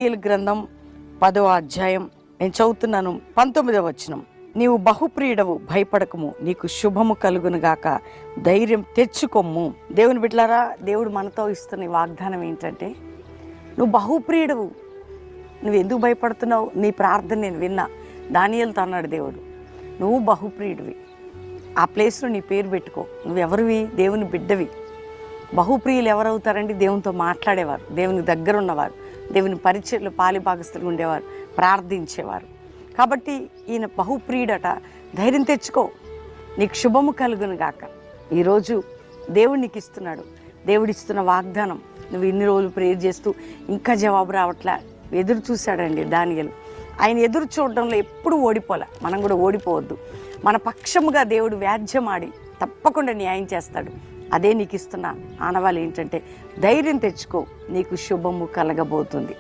దానియేలు గ్రంథం 10వ అధ్యాయం నేను చదువుతున్నాను. 19వ వచనం. నీవు బహుప్రియుడవు, భయపడకము, నీకు శుభము కలుగును గాక, ధైర్యం తెచ్చుకొమ్ము. దేవుని బిడ్డలారా, దేవుడు మనతో ఇస్తున్న వాగ్దానం ఏంటంటే, నువ్వు బహుప్రియుడవు, నువ్వు ఎందుకు భయపడుతున్నావు? నీ ప్రార్థన నేను విన్నా. దానియేలుతో అన్నాడు దేవుడు, నువ్వు బహుప్రియుడివి, ఆ ప్లేస్లో నీ పేరు పెట్టుకో. నువ్వెవరివి? దేవుని బిడ్డవి. బహుప్రియులు ఎవరవుతారండి? దేవునితో మాట్లాడేవారు, దేవుని దగ్గర ఉన్నవారు, దేవుని పరిచయలో పాలిభాగస్తులు ఉండేవారు, ప్రార్థించేవారు. కాబట్టి ఈయన బహుప్రియుడట. ధైర్యం తెచ్చుకో, నీకు శుభము కలుగును గాక. ఈరోజు దేవుడు నీకు ఇస్తున్నాడు, దేవుడిస్తున్న వాగ్దానం. నువ్వు ఇన్ని రోజులు ప్రేయర్ చేస్తూ ఇంకా జవాబు రావట్లే, ఎదురు చూశాడండి దానియేలు. ఆయన ఎదురు చూడడంలో ఎప్పుడు ఓడిపోలే. మనం కూడా ఓడిపోవద్దు. మన పక్షముగా దేవుడు వ్యాజ్యమాడి తప్పకుండా న్యాయం చేస్తాడు. అదే నీకు ఇస్తున్న ఆనవాళ్ళు ఏంటంటే, ధైర్యం తెచ్చుకో, నీకు శుభము కలగబోతుంది.